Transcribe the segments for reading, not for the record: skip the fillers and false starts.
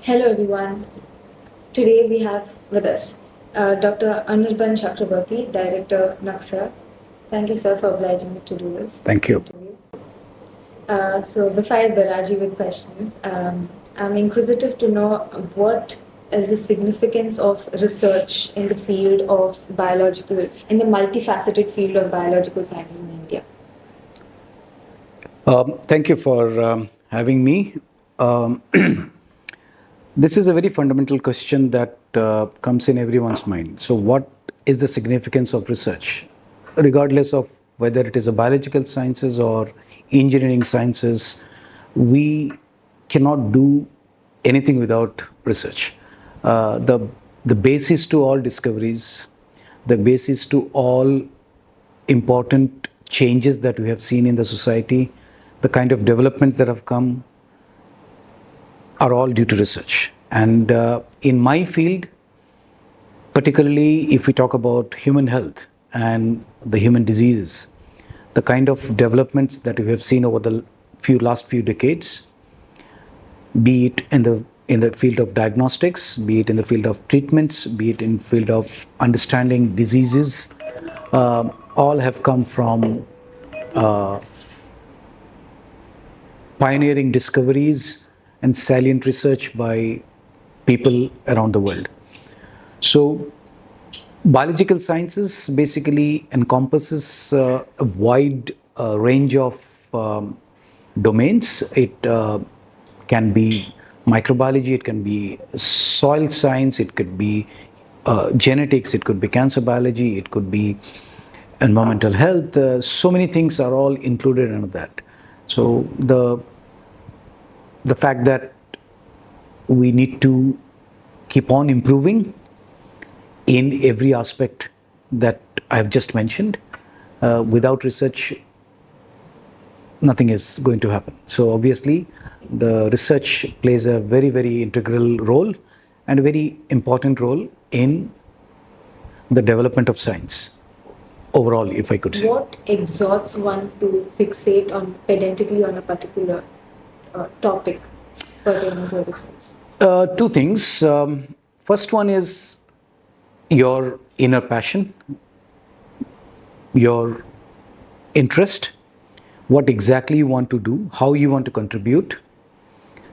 Hello everyone. Today we have with us Dr. Anirban Chakraborty, Director, NAXA. Thank you, sir, for obliging me to do this. Thank you. So before I barrage you with questions, I'm inquisitive to know what is the significance of research in the field of biological, in the multifaceted field of biological sciences in India. Thank you for having me. Um, this is a very fundamental question that comes in everyone's mind. So, what is the significance of research? Regardless of whether it is a biological sciences or engineering sciences, we cannot do anything without research. Uh, the the basis to all discoveries, the basis to all important changes that we have seen in the society, the kind of developments that have come are all due to research. And in my field, particularly if we talk about human health and the human diseases, the kind of developments that we have seen over the last few decades, be it in the field of diagnostics, be it in the field of treatments, be it in the field of understanding diseases, all have come from uh, pioneering discoveries and salient research by people around the world. So, biological sciences basically encompasses a wide range of domains. It can be microbiology, it can be soil science, it could be genetics, it could be cancer biology, it could be environmental health. So many things are all included in that. So the fact that we need to keep on improving in every aspect that I've just mentioned. Without research, nothing is going to happen. So obviously, the research plays a very, very integral role and a very important role in the development of science overall, if I could say. What exhorts one to fixate on pedantically on a particular topic pertaining to research? Two things. First one is your inner passion, your interest, what exactly you want to do, how you want to contribute.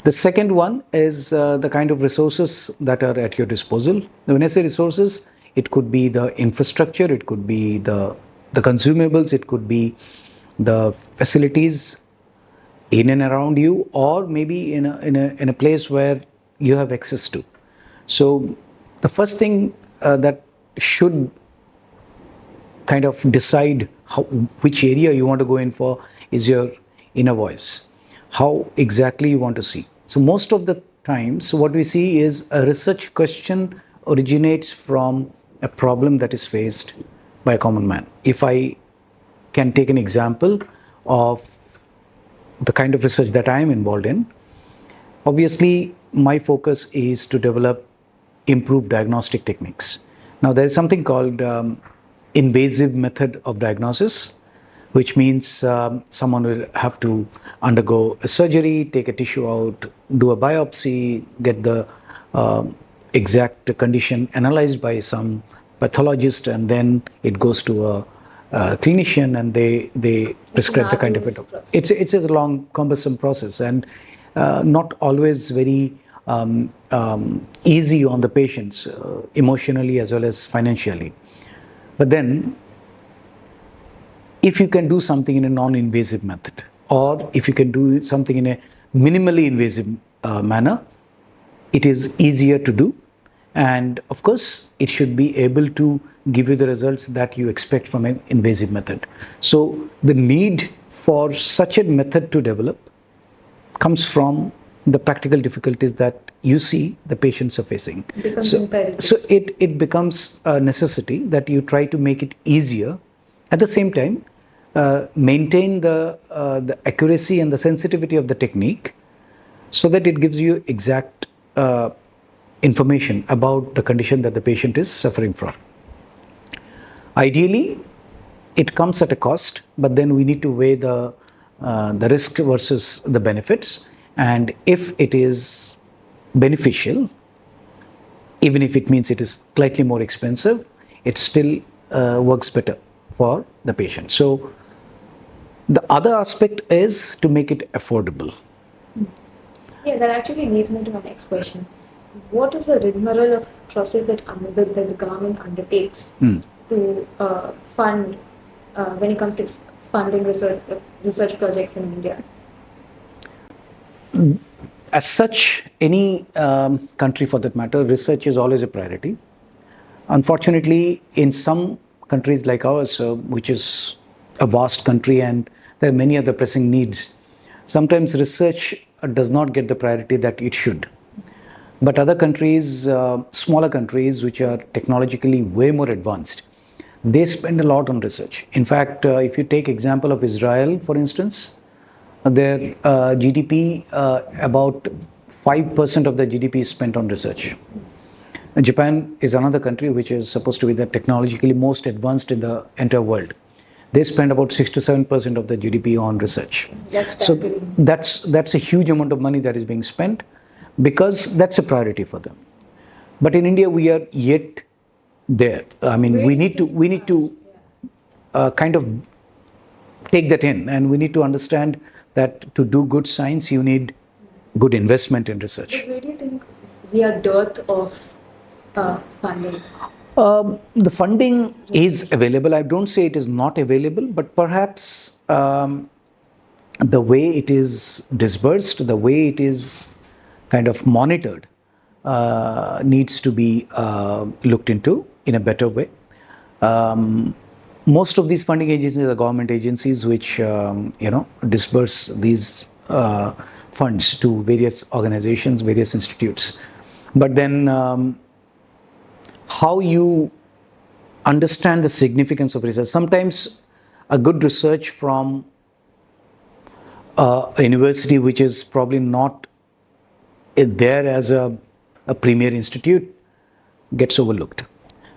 The second one is the kind of resources that are at your disposal. When I say resources, it could be the infrastructure, it could be the consumables, it could be the facilities in and around you, or maybe in a place where you have access to. So the first thing that should kind of decide which area you want to go in for is your inner voice, how exactly you want to see. So most of the times what we see is a research question originates from a problem that is faced by a common man. If I can take an example of the kind of research that I am involved in, obviously my focus is to develop improved diagnostic techniques. Now there is something called invasive method of diagnosis, which means someone will have to undergo a surgery, take a tissue out, do a biopsy, get the exact condition analyzed by some pathologist, and then it goes to a clinician and they prescribe the kind of it. It's a long, cumbersome process and not always very easy on the patients, emotionally as well as financially. But then, if you can do something in a non-invasive method, or if you can do something in a minimally invasive manner, it is easier to do. And of course, it should be able to give you the results that you expect from an invasive method. So the need for such a method to develop comes from the practical difficulties that you see the patients are facing. So it becomes a necessity that you try to make it easier. At the same time, maintain the accuracy and the sensitivity of the technique so that it gives you exact information about the condition that the patient is suffering from. Ideally, it comes at a cost, but then we need to weigh the risk versus the benefits. And if it is beneficial, even if it means it is slightly more expensive, it still works better for the patient. So the other aspect is to make it affordable. Yeah, that actually leads me to my next question. What is the rigmarole of process that the government undertakes to fund when it comes to funding research projects in India? As such, any country for that matter, research is always a priority. Unfortunately, in some countries like ours, which is a vast country and there are many other pressing needs, sometimes research does not get the priority that it should. But other countries, smaller countries, which are technologically way more advanced, they spend a lot on research. In fact, if you take example of Israel, for instance, their GDP, about 5% of the GDP is spent on research. Japan is another country which is supposed to be the technologically most advanced in the entire world. They spend about 6 to 7% of the GDP on research. So that's a huge amount of money that is being spent because that's a priority for them. But in India, we are yet there. I mean, we need to kind of take that in, and we need to understand that to do good science, you need good investment in research. But where do you think we are dearth of funding? The funding is available. I don't say it is not available, but perhaps the way it is disbursed, the way it is kind of monitored, needs to be looked into in a better way. Most of these funding agencies are government agencies which disperse these funds to various organizations, various institutes. But then how you understand the significance of research. Sometimes a good research from a university which is probably not there as a premier institute gets overlooked,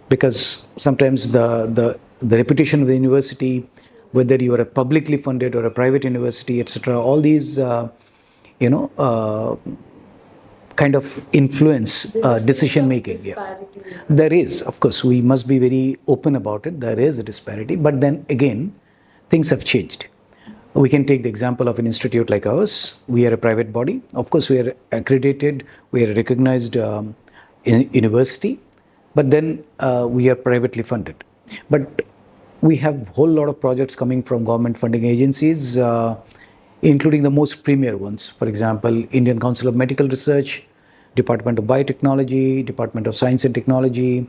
because sometimes the reputation of the university, whether you are a publicly funded or a private university, etc., all these kind of influence decision making. Yeah. There is, of course, we must be very open about it. There is a disparity, but then again, things have changed. We can take the example of an institute like ours. We are a private body. Of course, we are accredited, we are a recognized university, but then we are privately funded. But we have a whole lot of projects coming from government funding agencies, including the most premier ones. For example, Indian Council of Medical Research, Department of Biotechnology, Department of Science and Technology,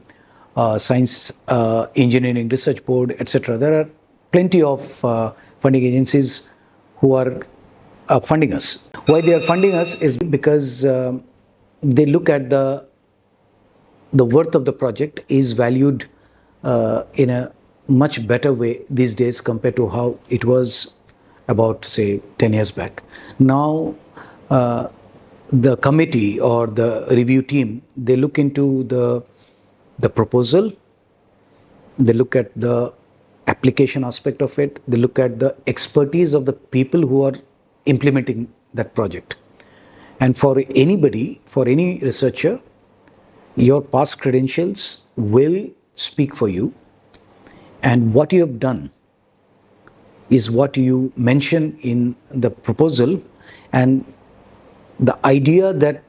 Science Engineering Research Board, etc. There are plenty of funding agencies who are funding us. Why they are funding us is because they look at the worth of the project is valued in a much better way these days compared to how it was about, say, 10 years back. Now, the committee or the review team, they look into the proposal, they look at the application aspect of it, they look at the expertise of the people who are implementing that project. And for anybody, for any researcher, your past credentials will speak for you, and what you have done is what you mention in the proposal, and the idea that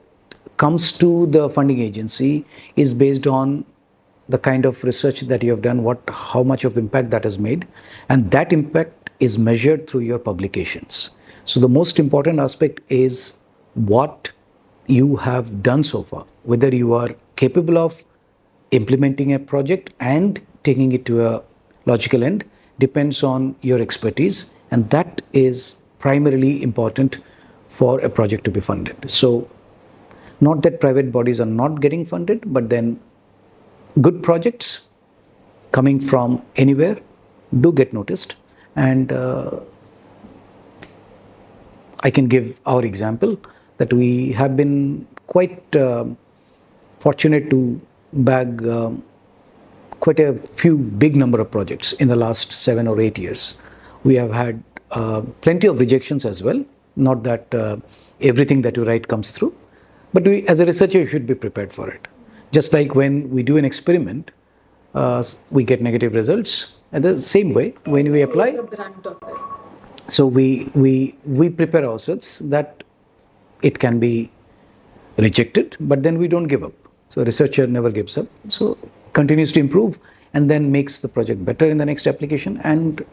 comes to the funding agency is based on the kind of research that you have done, how much of impact that has made, and that impact is measured through your publications. So the most important aspect is what you have done so far, whether you are capable of implementing a project and taking it to a logical end depends on your expertise, and that is primarily important for a project to be funded. So not that private bodies are not getting funded, but then good projects coming from anywhere do get noticed. And I can give our example that we have been quite fortunate to bag quite a few big number of projects in the last 7 or 8 years. We have had plenty of rejections as well. Not that everything that you write comes through, But as a researcher, you should be prepared for it. Just like when we do an experiment, we get negative results. And the same way, when we apply, The brunt of it. so we prepare ourselves that it can be rejected, but then we don't give up. So a researcher never gives up. So continues to improve and then makes the project better in the next application, and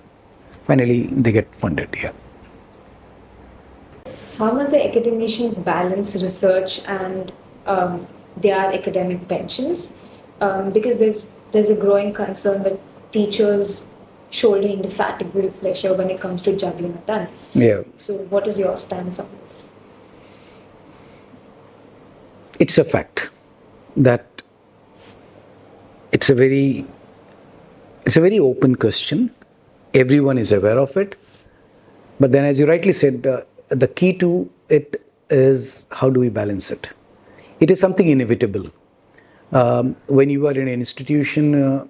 finally they get funded. Yeah. How must the academicians balance research and their academic pensions? Because there's a growing concern that teachers shoulder indefatigable pressure when it comes to juggling a ton. Yeah. So, what is your stance on this? It's a fact that it's a very open question. Everyone is aware of it. But then, as you rightly said, the key to it is how do we balance it? It is something inevitable. When you are in an institution,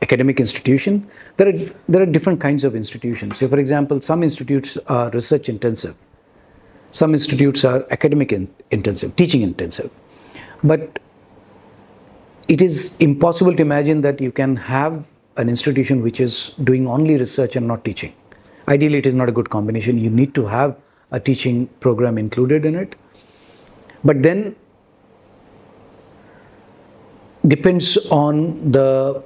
academic institution, there are different kinds of institutions. So, for example, some institutes are research intensive. Some institutes are academic intensive, teaching intensive. But it is impossible to imagine that you can have an institution which is doing only research and not teaching. Ideally, it is not a good combination. You need to have a teaching program included in it. But then depends on the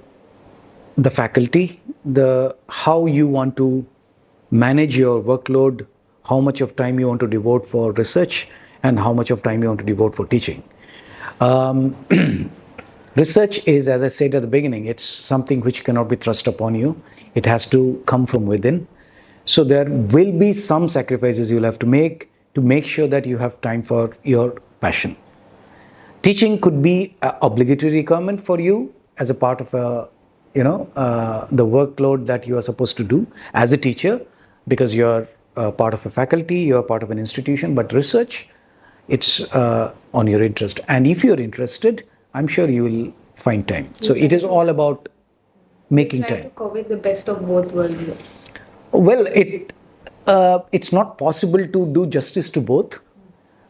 faculty, how you want to manage your workload, how much of time you want to devote for research, and how much of time you want to devote for teaching. Research is, as I said at the beginning, it's something which cannot be thrust upon you. It has to come from within. So there will be some sacrifices you'll have to make sure that you have time for your passion. Teaching could be an obligatory requirement for you as a part of the workload that you are supposed to do as a teacher, because you're part of a faculty, you're part of an institution. But research, it's on your interest. And if you're interested, I'm sure you will find time. So it is all about making Try time. to cover the best of both worlds here. Well, it's not possible to do justice to both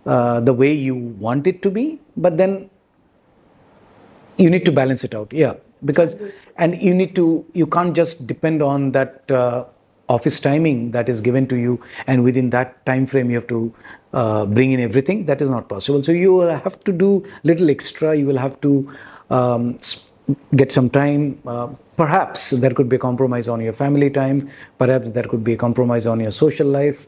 the way you want it to be, but then you need to balance it out. Yeah, because and you can't just depend on that office timing that is given to you, and within that time frame you have to bring in everything. That is not possible. So you will have to do little extra. You will have to get some time. Perhaps there could be a compromise on your family time. Perhaps there could be a compromise on your social life.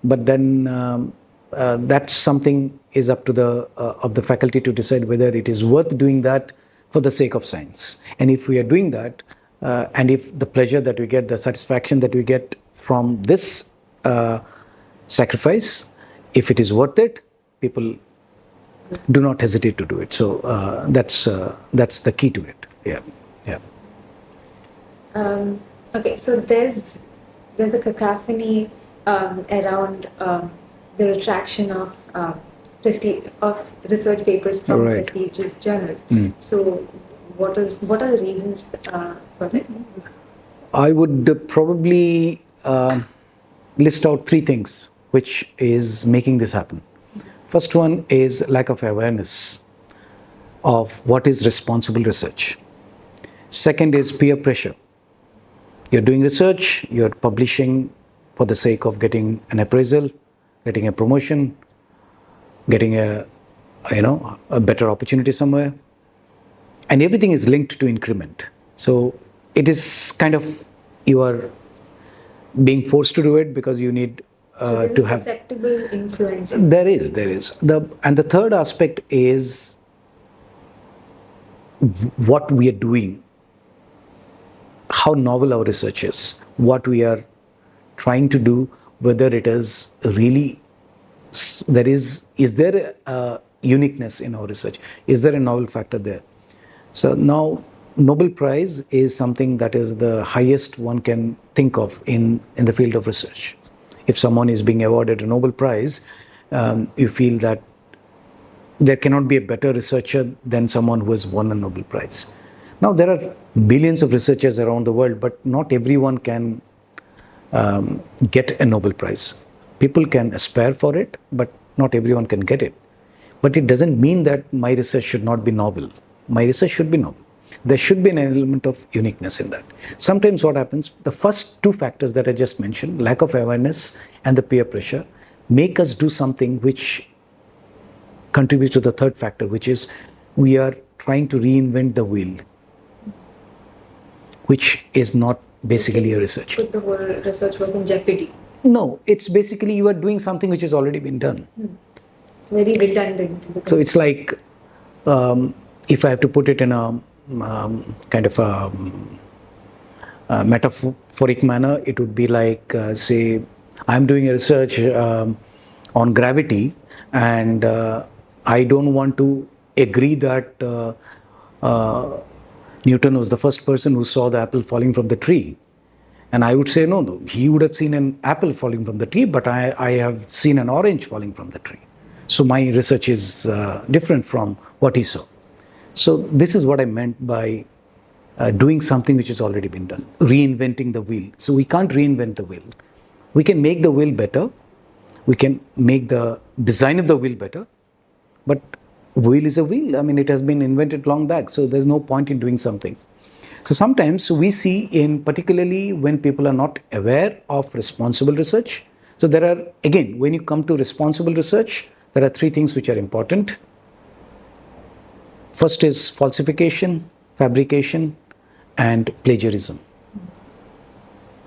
But then that's something is up to the faculty to decide whether it is worth doing that for the sake of science. And if we are doing that, and if the pleasure that we get, the satisfaction that we get from this sacrifice, if it is worth it, people do not hesitate to do it. So that's the key to it. Yeah. Okay, so there's a cacophony around the retraction of research papers from Right. prestigious journals. So, what are the reasons for that? I would probably list out three things which is making this happen. First one is lack of awareness of what is responsible research. Second is peer pressure. You're doing research, you're publishing for the sake of getting an appraisal, getting a promotion, getting a better opportunity somewhere, and everything is linked to increment. So it is kind of, you are being forced to do it because you need to have susceptible influence. There is and the third aspect is what we are doing, how novel our research is, what we are trying to do, whether it is really is there a uniqueness in our research, is there a novel factor there. So now Nobel Prize is something that is the highest one can think of in the field of research. If someone is being awarded a Nobel Prize, you feel that there cannot be a better researcher than someone who has won a Nobel Prize. Now, there are billions of researchers around the world, but not everyone can get a Nobel Prize. People can aspire for it, but not everyone can get it. But it doesn't mean that my research should not be novel. My research should be novel. There should be an element of uniqueness in that. Sometimes what happens, the first two factors that I just mentioned, lack of awareness and the peer pressure, make us do something which contributes to the third factor, which is we are trying to reinvent the wheel, which is not basically a research. Put the whole research work in jeopardy. No, it's basically you are doing something which has already been done. Very redundant. So it's like, if I have to put it in a kind of a metaphoric manner, it would be like, say, I'm doing a research on gravity, and I don't want to agree that Newton was the first person who saw the apple falling from the tree. And I would say, no, he would have seen an apple falling from the tree, but I have seen an orange falling from the tree. So my research is different from what he saw. So this is what I meant by doing something which has already been done, reinventing the wheel. So we can't reinvent the wheel. We can make the wheel better. We can make the design of the wheel better. But wheel is a wheel. I mean, it has been invented long back. So there's no point in doing something. So sometimes we see, in particularly when people are not aware of responsible research. So there are, again, when you come to responsible research, there are three things which are important. First is falsification, fabrication, and plagiarism.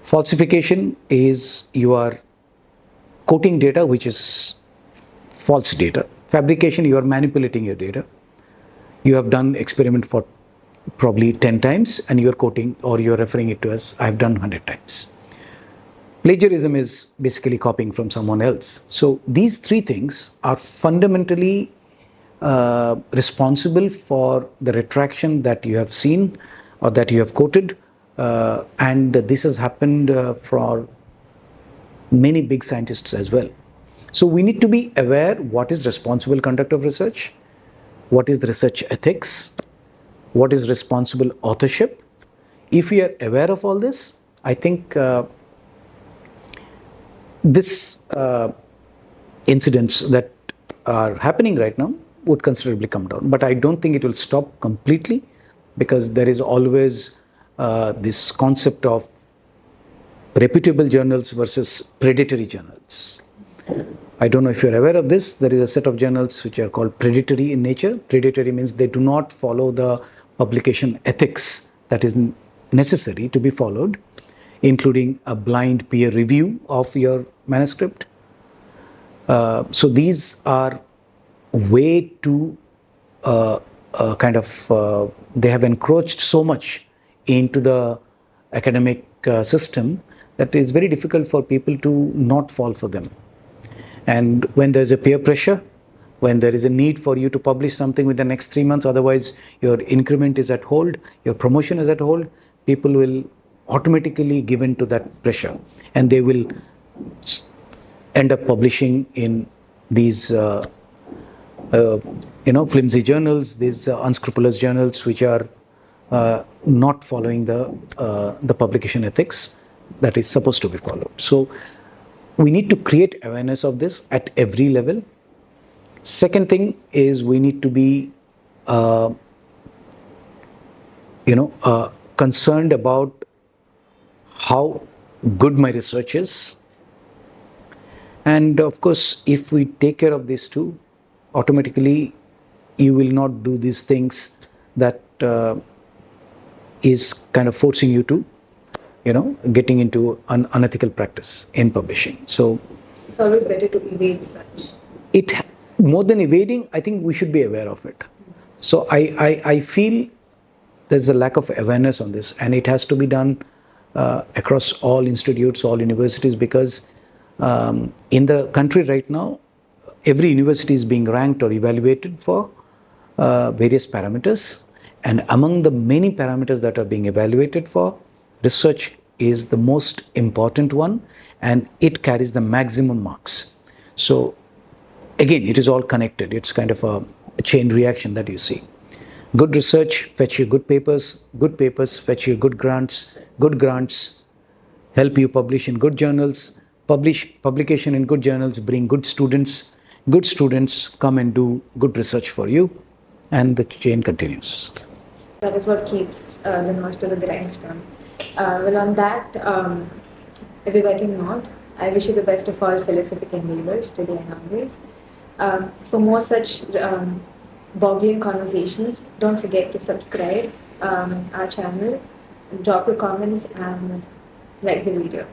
Falsification is you are quoting data which is false data. Fabrication, you are manipulating your data. You have done experiment for probably 10 times and you're quoting or you're referring it to as I've done 100 times. Plagiarism is basically copying from someone else. So these three things are fundamentally responsible for the retraction that you have seen or that you have quoted, and this has happened for many big scientists as well. So we need to be aware what is responsible conduct of research, what is the research ethics, what is responsible authorship. If we are aware of all this, I think this incidents that are happening right now would considerably come down. But I don't think it will stop completely, because there is always this concept of reputable journals versus predatory journals. I don't know if you're aware of this. There is a set of journals which are called predatory in nature. Predatory means they do not follow the publication ethics that is necessary to be followed, including a blind peer review of your manuscript. So these are way too they have encroached so much into the academic system that it's very difficult for people to not fall for them. And when there's a peer pressure, when there is a need for you to publish something within the next 3 months, otherwise your increment is at hold, your promotion is at hold, people will automatically give in to that pressure, and they will end up publishing in these flimsy journals, these unscrupulous journals which are not following the publication ethics that is supposed to be followed. So we need to create awareness of this at every level. Second thing is we need to be concerned about how good my research is. And of course, if we take care of these two, automatically you will not do these things that is kind of forcing you to, getting into an unethical practice in publishing. So it's always better to evade such. More than evading, I think we should be aware of it. So I feel there's a lack of awareness on this, and it has to be done across all institutes, all universities, because in the country right now, every university is being ranked or evaluated for various parameters, and among the many parameters that are being evaluated for, research is the most important one, and it carries the maximum marks. So again, it is all connected. It's kind of a chain reaction that you see. Good research fetch you good papers fetch you good grants help you publish in good journals, publication in good journals bring good students, good students come and do good research for you, and the chain continues. That is what keeps the nose to the grindstone. Well, on that riveting note, I wish you the best of all philosophic endeavors today and always. For more such boggling conversations, don't forget to subscribe our channel, drop your comments, and like the video.